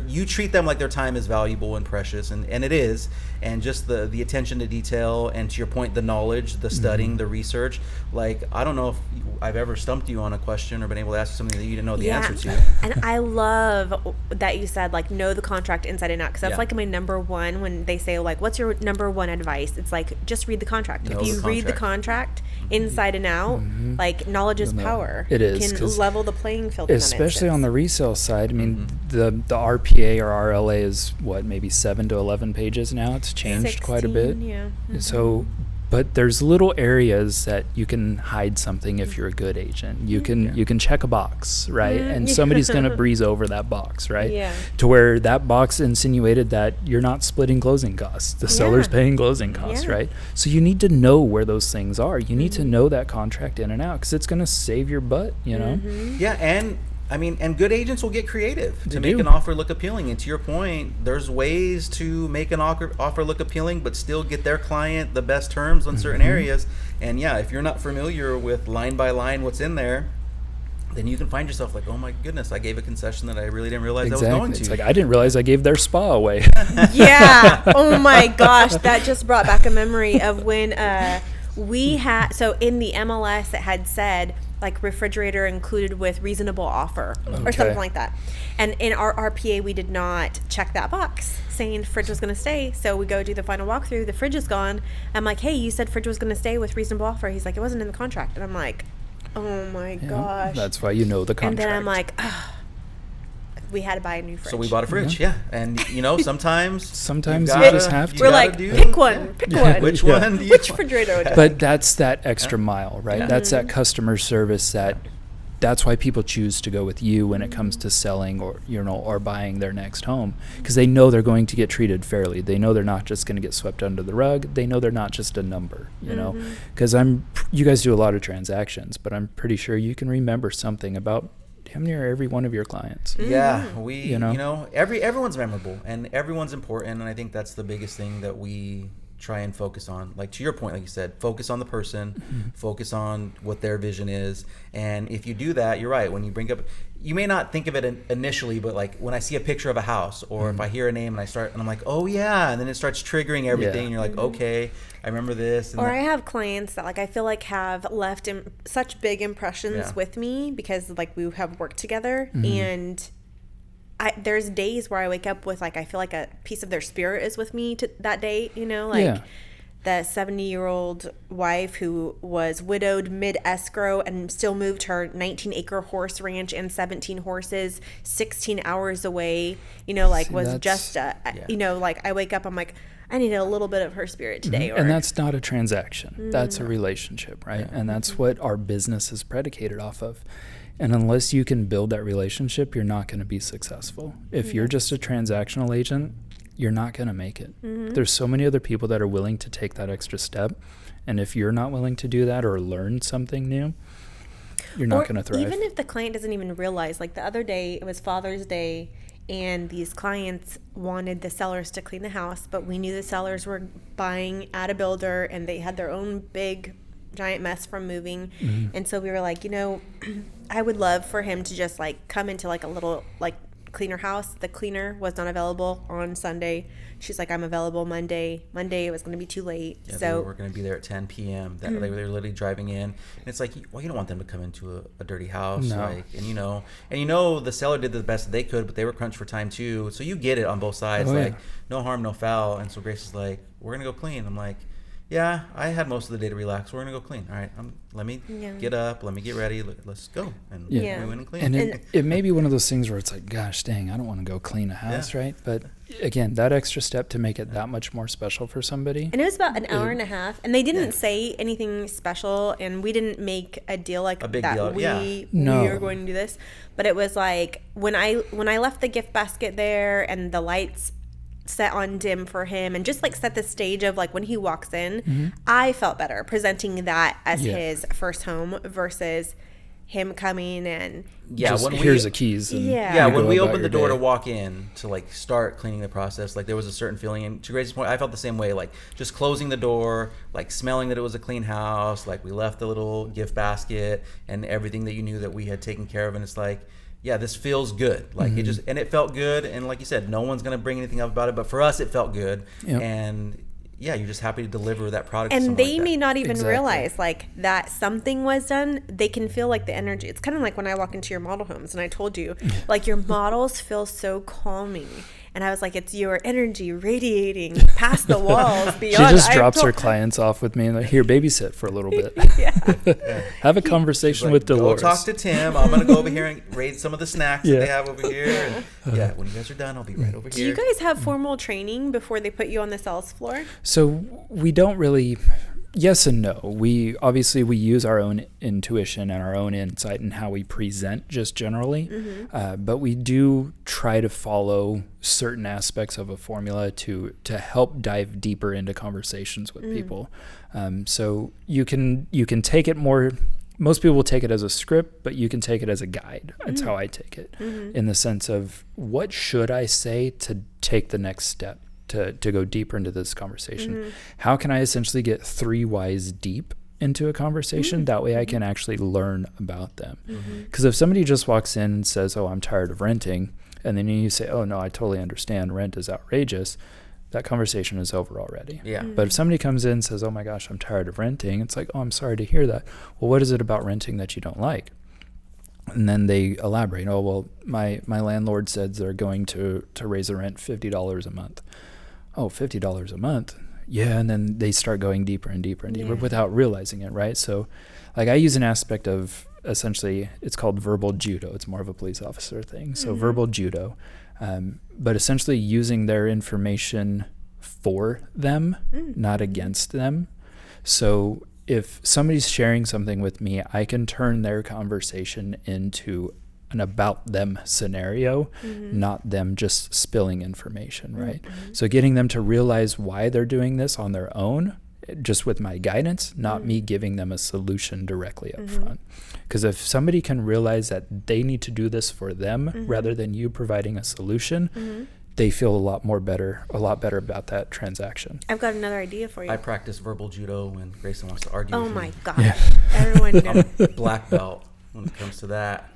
you treat them like their time is valuable and precious, and it is, and just the attention to detail, and to your point, the knowledge, the studying, the research. Like I don't know if I've ever stumped you on a question or been able to ask you something that you didn't know the answer to. And I love that you said like know the contract inside and out, because that's Yeah. like my number one. When they say like what's your number one advice, it's like just read the contract. Know If you the read the contract. contract inside and out, like knowledge is You'll know. power. It is, Can 'cause level the playing field in that Especially on instance. the resale side. I mean, the RPA or RLA is what, maybe 7 to 11 pages now. It's changed quite a bit. 16, yeah. So But there's little areas that you can hide something if you're a good agent. You can check a box, right? And somebody's going to breeze over that box, right? Yeah. To where that box insinuated that you're not splitting closing costs. The seller's paying closing costs, right? So you need to know where those things are. You need to know that contract in and out, because it's going to save your butt, you know? Yeah, and I mean, and good agents will get creative to They make do. an offer look appealing. And to your point, there's ways to make an offer look appealing, but still get their client the best terms on certain areas. And yeah, if you're not familiar with line by line what's in there, then you can find yourself like, oh my goodness, I gave a concession that I really didn't realize I was going to. It's like, I didn't realize I gave their spa away. Yeah. Oh my gosh, that just brought back a memory of when we had. So in the MLS, it had said like refrigerator included with reasonable offer or something like that. And in our RPA, we did not check that box saying fridge was going to stay. So we go do the final walkthrough. The fridge is gone. I'm like, hey, you said fridge was going to stay with reasonable offer. He's like, it wasn't in the contract. And I'm like, oh my gosh. That's why you know the contract. And then I'm like, we had to buy a new fridge. So we bought a fridge, and you know, sometimes you gotta- just have to. We're like, pick one. Which one? Do you Which refrigerator would you But that's that extra mile, right? Yeah. That's that customer service that's why people choose to go with you when it comes to selling or, you know, or buying their next home, because they know they're going to get treated fairly. They know they're not just going to get swept under the rug. They know they're not just a number, you know, because you guys do a lot of transactions, but I'm pretty sure you can remember something about damn near every one of your clients. Yeah, we, You know? everyone's memorable and everyone's important, and I think that's the biggest thing that we try and focus on. Like to your point, like you said, focus on the person, focus on what their vision is, and if you do that, you're right. When you bring up, you may not think of it initially, but like when I see a picture of a house, or if I hear a name and I'm like, oh yeah, and then it starts triggering everything, and you're like, okay, I remember this. And Or I have clients that like I feel like have left such big impressions Yeah. with me because like we have worked together, and there's days where I wake up with like I feel like a piece of their spirit is with me that day, you know, like the 70-year-old wife who was widowed mid-escrow and still moved her 19-acre horse ranch and 17 horses 16 hours away, you know, like you know, like I wake up, I'm like, I need a little bit of her spirit today. And that's not a transaction. That's a relationship, right? And that's what our business is predicated off of. And unless you can build that relationship, you're not going to be successful. If you're just a transactional agent, you're not going to make it. There's so many other people that are willing to take that extra step. And if you're not willing to do that or learn something new, you're not going to thrive. Even if the client doesn't even realize, like the other day, it was Father's Day, and these clients wanted the sellers to clean the house, but we knew the sellers were buying at a builder and they had their own big giant mess from moving. And so we were like, you know, I would love for him to just like come into like a little like cleaner house. The cleaner was not available on Sunday. She's like, I'm available Monday. It was going to be too late. Yeah, so we're going to be there at 10 p.m. They were literally driving in, and it's like, well, you don't want them to come into a dirty house, No. like, and you know, the seller did the best that they could, but they were crunched for time too. So you get it on both sides, like no harm, no foul. And so Grace is like, we're going to go clean. I'm like, yeah, I had most of the day to relax. We're going to go clean. All right, let me get up. Let me get ready. Let's go. And we went and cleaned. And it may be one of those things where it's like, gosh, dang, I don't want to go clean a house, right? But again, that extra step to make it that much more special for somebody. And it was about an hour and a half, and they didn't say anything special, and we didn't make a deal like A big that. deal, We No. are going to do this, but it was like when I left the gift basket there and the lights set on dim for him and just like set the stage of like when he walks in, I felt better presenting that as his first home versus him coming and Just, here's the keys. And when we opened the door day. to walk in to like start cleaning the process, like there was a certain feeling, and to Grace's point, I felt the same way, like just closing the door, like smelling that it was a clean house, like we left the little gift basket and everything that you knew that we had taken care of, and it's like, yeah, this feels good. Like it felt good, and like you said, no one's gonna bring anything up about it, but for us it felt good. And yeah, you're just happy to deliver that product. And to they like may that. not even realize like that something was done. They can feel like the energy. It's kind of like when I walk into your model homes, and I told you, like your models feel so calming. And I was like, it's your energy radiating past the walls beyond. She just drops her clients off with me and like, here, babysit for a little bit. Have a conversation with Dolores. Go talk to Tim. I'm going to go over here and rate some of the snacks that they have over here. And when you guys are done, I'll be right over here. Do you guys have formal training before they put you on the sales floor? So we don't really, Yes and no. We use our own intuition and our own insight in how we present just generally, but we do try to follow certain aspects of a formula to help dive deeper into conversations with people. So you can take it more. Most people will take it as a script, but you can take it as a guide. That's how I take it, in the sense of what should I say to take the next step, to go deeper into this conversation. How can I essentially get 3 whys deep into a conversation? That way I can actually learn about them. Because if somebody just walks in and says, oh, I'm tired of renting, and then you say, oh, no, I totally understand, rent is outrageous, that conversation is over already. Yeah. But if somebody comes in and says, oh my gosh, I'm tired of renting, it's like, oh, I'm sorry to hear that. Well, what is it about renting that you don't like? And then they elaborate, oh, well, my landlord said they're going to raise the rent $50 a month. Oh, $50 a month? Yeah, and then they start going deeper and deeper and deeper without realizing it, right? So, like, I use an aspect of, essentially, it's called verbal judo. It's more of a police officer thing. So verbal judo, but essentially using their information for them, not against them. So if somebody's sharing something with me, I can turn their conversation into an about them scenario, not them just spilling information, right? So getting them to realize why they're doing this on their own, just with my guidance, not me giving them a solution directly up front. Because if somebody can realize that they need to do this for them rather than you providing a solution, they feel a lot better about that transaction. I've got another idea for you. I practice verbal judo when Grayson wants to argue with me. My God. Everyone knows. Black belt when it comes to that.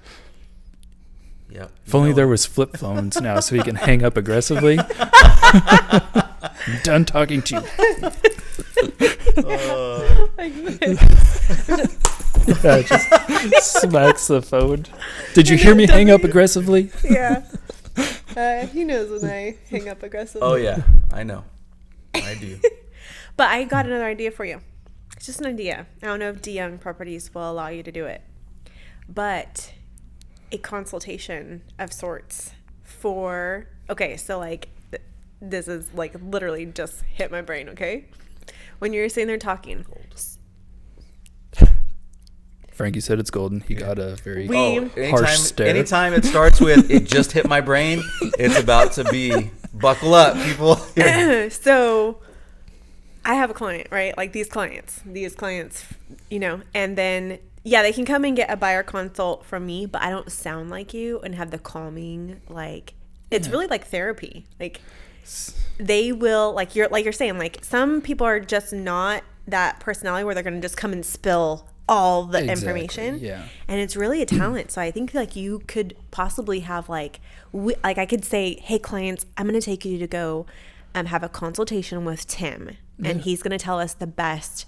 Yep. If only there was flip phones now so he can hang up aggressively. I'm done talking to you. Yeah, just smacks the phone. Did you hear me hang up aggressively? Yeah. He knows when I hang up aggressively. Oh, yeah. I know. I do. But I got another idea for you. It's just an idea. I don't know if DeYoung Properties will allow you to do it. But a consultation of sorts for... Okay, so, like, this is, like, literally just hit my brain, okay? When you're sitting there talking... Frankie said it's golden. He got a very anytime, harsh stare. Anytime it starts with, it just hit my brain, it's about to be, buckle up, people. So I have a client, right? Like these clients, you know, and then, yeah, they can come and get a buyer consult from me, but I don't sound like you and have the calming, like, it's really like therapy. Like they will, like you're saying, like some people are just not that personality where they're going to just come and spill all the information, and it's really a talent. So I think like you could possibly have like I could say, hey clients, I'm going to take you to go have a consultation with Tim, and he's going to tell us the best,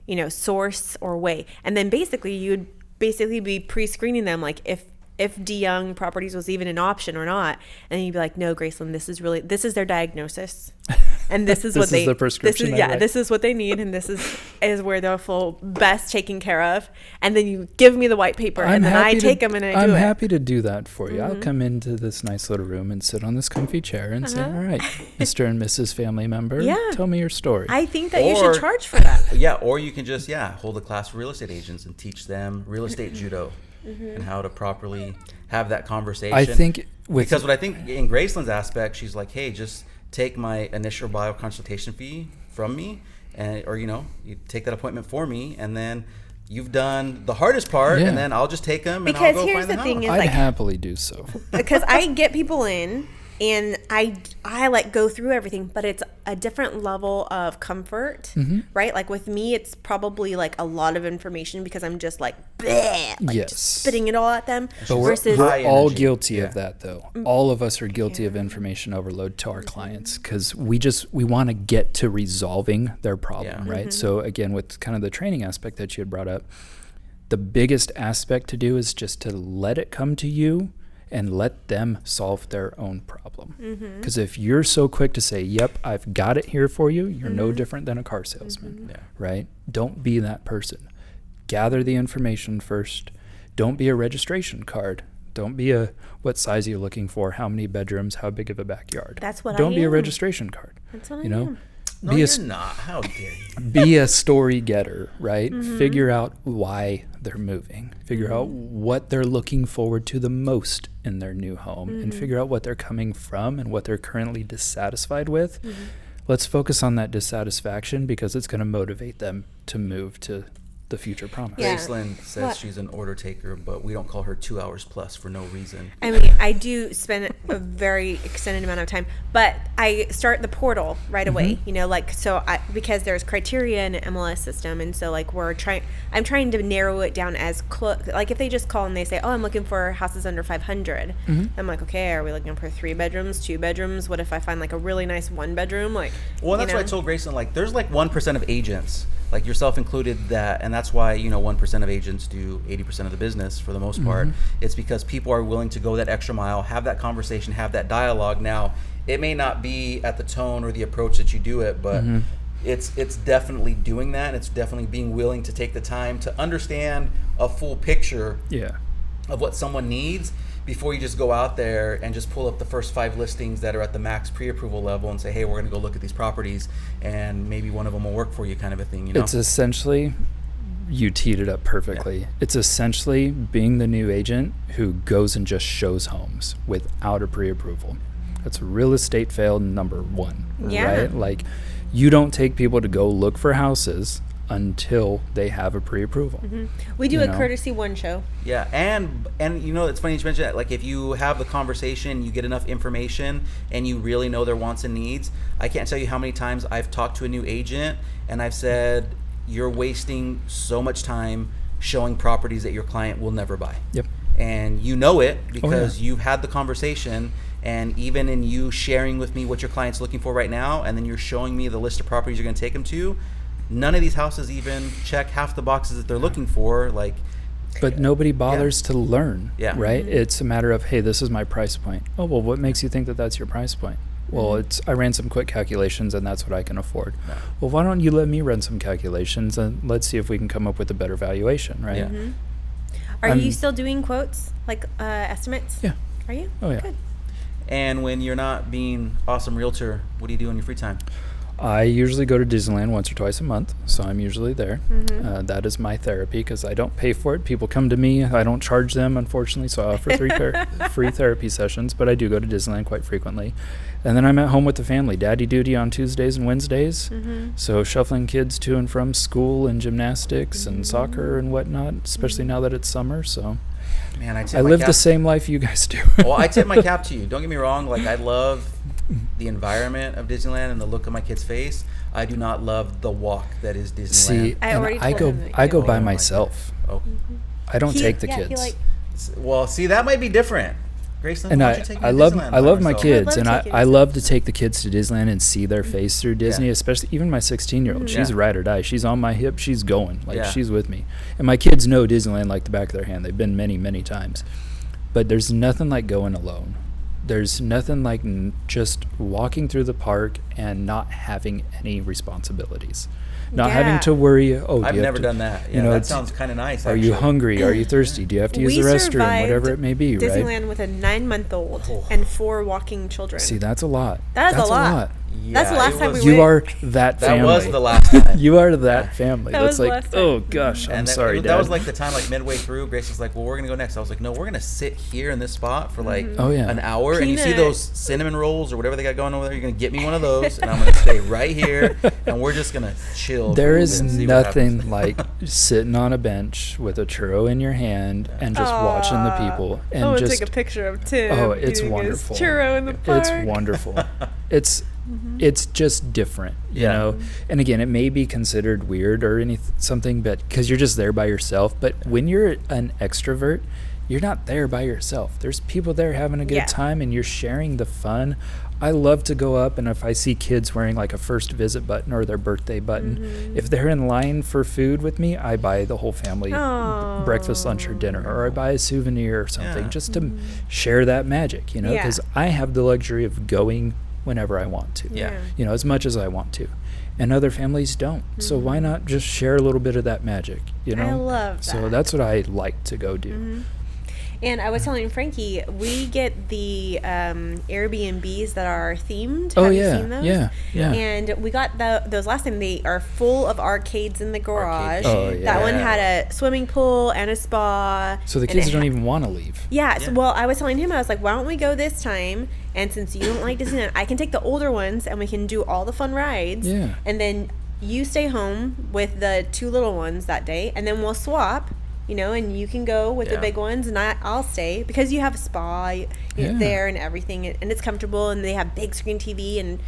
you know, source or way. And then basically you'd be pre-screening them, like if DeYoung Properties was even an option or not, and then you'd be like, no, Graceland, this is their diagnosis, and this is what this is the prescription. This is what they need, and this is where they'll feel best taken care of. And then you give me the white paper, and then I take them and I do it. I'm happy to do that for you. I'll come into this nice little room and sit on this comfy chair and say, all right, Mr. and Mrs. Family Member, tell me your story. I think that you should charge for that. Yeah, or you can just hold a class for real estate agents and teach them real estate judo. And how to properly have that conversation. I think because what I think in Graceland's aspect, she's like, hey, just take my initial bio consultation fee from me, or you take that appointment for me, and then you've done the hardest part, and then I'll just take them and I'll go find the house. I'd happily do so. Because I get people in and I like go through everything, but it's a different level of comfort, right? Like with me, it's probably like a lot of information because I'm just like, bleh, like just spitting it all at them. But we're all guilty of that, though. All of us are guilty of information overload to our clients because we want to get to resolving their problem, right? So again, with kind of the training aspect that you had brought up, the biggest aspect to do is just to let it come to you and let them solve their own problem. Because if you're so quick to say, yep, I've got it here for you, you're no different than a car salesman, right? Don't be that person. Gather the information first. Don't be a registration card. Don't be what size are you looking for, how many bedrooms, how big of a backyard. That's what Don't be a registration card. That's what I am. No, you're not. How dare you? Be a story getter, right? Figure out why they're moving. Figure out what they're looking forward to the most in their new home, and figure out what they're coming from and what they're currently dissatisfied with. Let's focus on that dissatisfaction, because it's going to motivate them to move to the future promise. Yeah. Graceland says What? she's an order taker, but we don't call her 2 hours plus for no reason. I mean, I do spend a very extended amount of time, but I start the portal right away, you know, like, so because there's criteria in the MLS system. And so like I'm trying to narrow it down as close. Like if they just call and they say, oh, I'm looking for houses under 500. I'm like, okay, are we looking for 3 bedrooms, 2 bedrooms? What if I find like a really nice 1 bedroom? Like, well, that's what I told Graceland, like, there's like 1% of agents, like yourself included, and that's why, you know, 1% of agents do 80% of the business for the most part. It's because people are willing to go that extra mile, have that conversation, have that dialogue. Now, it may not be at the tone or the approach that you do it, but it's definitely doing that. It's definitely being willing to take the time to understand a full picture of what someone needs before you just go out there and just pull up the first 5 listings that are at the max pre-approval level and say, hey, we're going to go look at these properties and maybe one of them will work for you, kind of a thing, you know? It's essentially, you teed it up perfectly. It's essentially being the new agent who goes and just shows homes without a pre-approval. That's real estate fail number 1, right? Like, you don't take people to go look for houses until they have a pre-approval. We do a courtesy 1 show. Yeah, and you know, it's funny you mentioned that. Like, if you have the conversation, you get enough information, and you really know their wants and needs. I can't tell you how many times I've talked to a new agent, and I've said, you're wasting so much time showing properties that your client will never buy. Yep. And you know it because you've had the conversation, and even in you sharing with me what your client's looking for right now, and then you're showing me the list of properties you're going to take them to, none of these houses even check half the boxes that they're looking for. Like, but nobody bothers to learn, right? Mm-hmm. It's a matter of, hey, this is my price point. Oh, well, what makes you think that that's your price point? Well, I ran some quick calculations, and that's what I can afford. Yeah. Well, why don't you let me run some calculations, and let's see if we can come up with a better valuation, right? Yeah. Are you still doing quotes, like estimates? Yeah. Are you? Oh, yeah. Good. And when you're not being awesome realtor, what do you do in your free time? I usually go to Disneyland once or twice a month, so I'm usually there. That is my therapy, because I don't pay for it. People come to me. I don't charge them, unfortunately, so I offer 3 free therapy sessions, but I do go to Disneyland quite frequently. And then I'm at home with the family, daddy duty on Tuesdays and Wednesdays, so shuffling kids to and from school and gymnastics and soccer and whatnot, especially now that it's summer. So Man, I live the same life you guys do. Well, I tip my cap to you. Don't get me wrong. Like, I love the environment of Disneyland and the look of my kid's face. I do not love the walk that is Disneyland. See, I go by myself. I don't take the kids. Well, see, that might be different. Graceland, and why don't you take me I to love Disneyland my by kids, and taking I love to take the kids to Disneyland and see their face through Disney, especially even my 16-year-old. She's ride or die. She's on my hip. She's going. Like, she's with me. And my kids know Disneyland like the back of their hand. They've been many, many times. But there's nothing like going alone. There's nothing like just walking through the park and not having any responsibilities. Not having to worry. I've never done that. Yeah, that sounds kind of nice. Are you hungry? Are you thirsty? Do you have to use the restroom? Whatever it may be, right? Disneyland with a 9-month-old and 4 walking children. See, that's a lot. That's a lot. Yeah, that's the last time we went. You are that family. That was the last time. You are that family. That That's was like, oh gosh, I'm sorry, Dad. That was like the time, like midway through, Grace was like, well, we're going to go next. I was like, no, we're going to sit here in this spot for like an hour. And you see those cinnamon rolls or whatever they got going over there, you're going to get me one of those, and I'm going to stay right here, and we're just going to chill. There is nothing like sitting on a bench with a churro in your hand and just watching the people. And I want to take a picture of Tim. Oh, it's wonderful. Churro in the park. It's wonderful. It's just different, you know. And again, it may be considered weird or something, but because you're just there by yourself. But when you're an extrovert, you're not there by yourself. There's people there having a good time, and you're sharing the fun. I love to go up, and if I see kids wearing like a first visit button or their birthday button, if they're in line for food with me, I buy the whole family breakfast, lunch, or dinner, or I buy a souvenir or something just to share that magic, you know, because I have the luxury of going whenever I want to, you know, as much as I want to, and other families don't. So why not just share a little bit of that magic, you know? I love that. So that's what I like to go do. And I was telling Frankie, we get the Airbnbs that are themed. Oh, Have yeah, you seen those? yeah. And we got those last time. They are full of arcades in the garage. Oh, yeah. That one had a swimming pool and a spa. So the and kids it don't had- even want to leave. Yeah, so, well, I was telling him, I was like, why don't we go this time? And since you don't like Disneyland, I can take the older ones and we can do all the fun rides. Yeah. And then you stay home with the 2 little ones that day, and then we'll swap, and you can go with the Yeah. big ones, and I'll stay because you have a spa there and everything, and it's comfortable, and they have big screen TV and,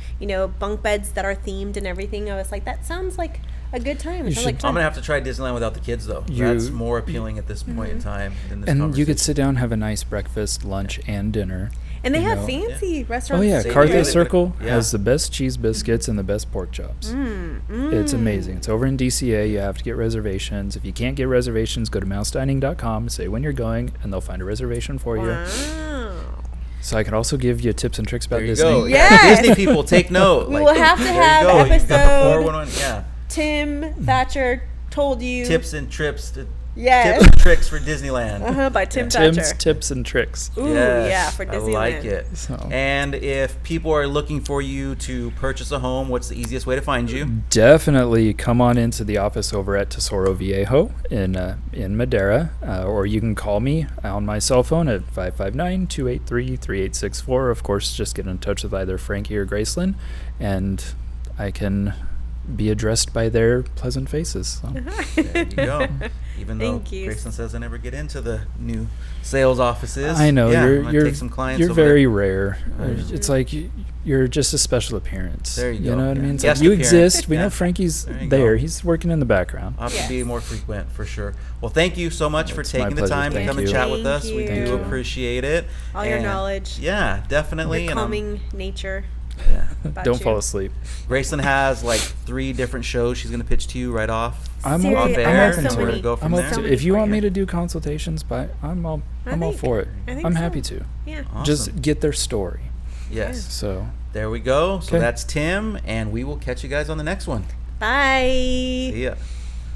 bunk beds that are themed and everything. I was like, that sounds like a good time. It sounds like I'm fun. gonna have to try Disneyland without the kids though. That's more appealing at this point in time than this And you conversation. could sit down, have a nice breakfast, lunch, and dinner. And they you have know. fancy Oh restaurants. yeah, Same Carthay here. Circle Yeah. has the best cheese biscuits and the best pork chops. It's amazing. It's over in DCA. You have to get reservations. If you can't get reservations, go to mousedining.com, say when you're going, and they'll find a reservation for you. Wow. So I can also give you tips and tricks about There you Disney. go. Yes. Yeah, Disney people, take note. We will have to there you have go. You've got the episode 411. Yeah. Tim Thatcher told you. Tips and trips to Yes. tips and tricks for Disneyland. By Tim Tim's Thatcher. tips and tricks. Ooh, Yes, yeah, for Disneyland. I like it. So- And if people are looking for you to purchase a home, what's the easiest way to find you? Definitely come on into the office over at Tesoro Viejo in Madera, or you can call me on my cell phone at 559-283-3864. Of course, just get in touch with either Frankie or Graceland, and I can be addressed by their pleasant faces. So. There you go. Even though Thank you. Grayson says I never get into the new sales offices. I know Yeah, I'm you're gonna take some clients you're over there. very rare. I know. It's like you're just a special appearance. There you You go. know what I Yeah. mean? It's Guest like you appearance. exist. We Yeah. know Frankie's There you there. go. He's working in the background. I'll have Yes. to be more frequent for sure. Well, thank you so much for It's my taking the pleasure. time to Thank come and you. chat with Thank us. We you. do appreciate it. All your And knowledge. Yeah, definitely. Your And calming nature. yeah. about Don't you. fall asleep. Grayson has like 3 different shows she's going to pitch to you right off. I'm Seriously, off open, air, I'm I have open so to we're many- it. go from I'm there. open so to many if you for want you. me to do consultations, but I'm all for it. I think I'm so. happy to. Yeah. Awesome. Just get their story. Yes. So There we go. So Okay. that's Tim, and we will catch you guys on the next one. Bye. See ya.